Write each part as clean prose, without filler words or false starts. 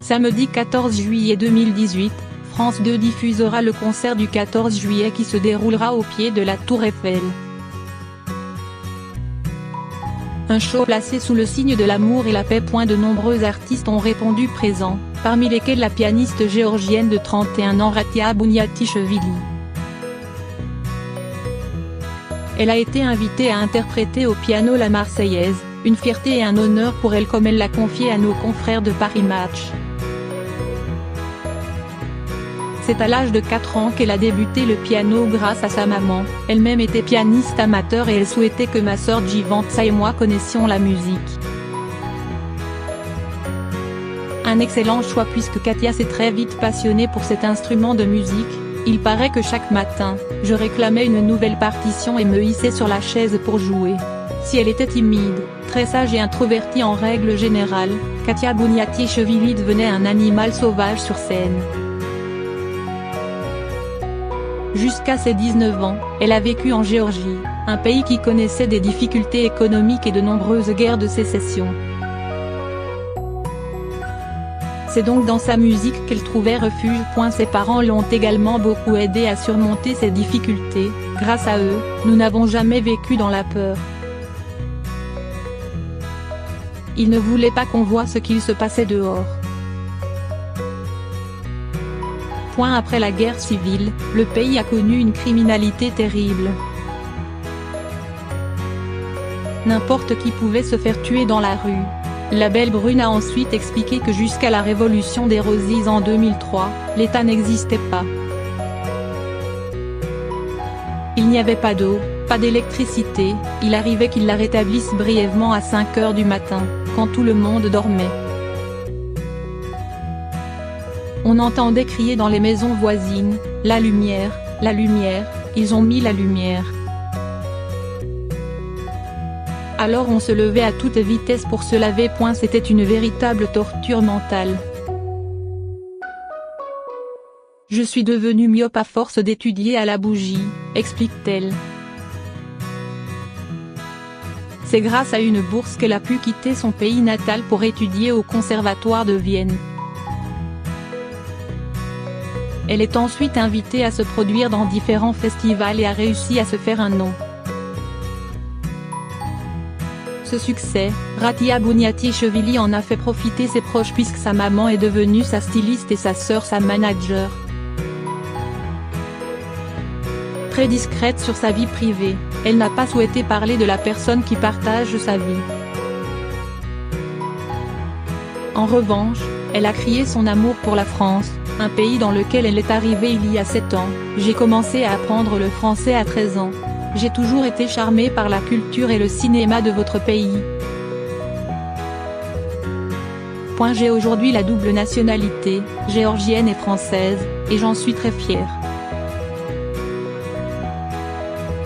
Samedi 14 juillet 2018, France 2 diffusera le concert du 14 juillet qui se déroulera au pied de la Tour Eiffel. Un show placé sous le signe de l'amour et la paix. De nombreux artistes ont répondu présents, parmi lesquels la pianiste géorgienne de 31 ans Ratia Abuniatishvili. Elle a été invitée à interpréter au piano la Marseillaise, une fierté et un honneur pour elle comme elle l'a confié à nos confrères de Paris Match. C'est à l'âge de 4 ans qu'elle a débuté le piano grâce à sa maman, elle-même était pianiste amateur et elle souhaitait que ma sœur Givantsa et moi connaissions la musique. Un excellent choix puisque Katia s'est très vite passionnée pour cet instrument de musique. Il paraît que chaque matin, je réclamais une nouvelle partition et me hissais sur la chaise pour jouer. Si elle était timide, très sage et introvertie en règle générale, Katia Abuniatishvili devenait un animal sauvage sur scène. Jusqu'à ses 19 ans, elle a vécu en Géorgie, un pays qui connaissait des difficultés économiques et de nombreuses guerres de sécession. C'est donc dans sa musique qu'elle trouvait refuge. Ses parents l'ont également beaucoup aidée à surmonter ces difficultés. Grâce à eux, nous n'avons jamais vécu dans la peur. Ils ne voulaient pas qu'on voie ce qu'il se passait dehors. Après la guerre civile, le pays a connu une criminalité terrible. N'importe qui pouvait se faire tuer dans la rue. La belle brune a ensuite expliqué que jusqu'à la révolution des Rosies en 2003, l'État n'existait pas. Il n'y avait pas d'eau, pas d'électricité, il arrivait qu'ils la rétablissent brièvement à 5 h du matin, quand tout le monde dormait. On entendait crier dans les maisons voisines, « La lumière, ils ont mis la lumière ». Alors on se levait à toute vitesse pour se laver. C'était une véritable torture mentale. Je suis devenue myope à force d'étudier à la bougie, explique-t-elle. C'est grâce à une bourse qu'elle a pu quitter son pays natal pour étudier au Conservatoire de Vienne. Elle est ensuite invitée à se produire dans différents festivals et a réussi à se faire un nom. Ce succès, Ratia Abuniatishvili en a fait profiter ses proches puisque sa maman est devenue sa styliste et sa sœur sa manager. Très discrète sur sa vie privée, elle n'a pas souhaité parler de la personne qui partage sa vie. En revanche, elle a crié son amour pour la France, un pays dans lequel elle est arrivée il y a 7 ans. J'ai commencé à apprendre le français à 13 ans. J'ai toujours été charmée par la culture et le cinéma de votre pays. J'ai aujourd'hui la double nationalité, géorgienne et française, et j'en suis très fière.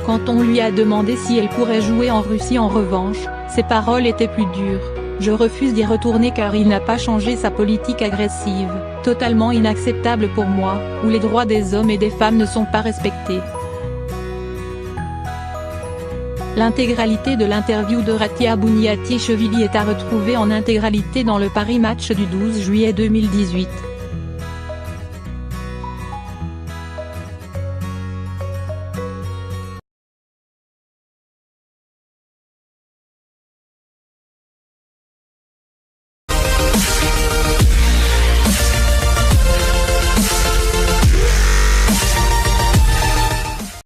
Quand on lui a demandé si elle pourrait jouer en Russie en revanche, ses paroles étaient plus dures. Je refuse d'y retourner car il n'a pas changé sa politique agressive, totalement inacceptable pour moi, où les droits des hommes et des femmes ne sont pas respectés. L'intégralité de l'interview de Ratia Abuniatishvili est à retrouver en intégralité dans le Paris Match du 12 juillet 2018.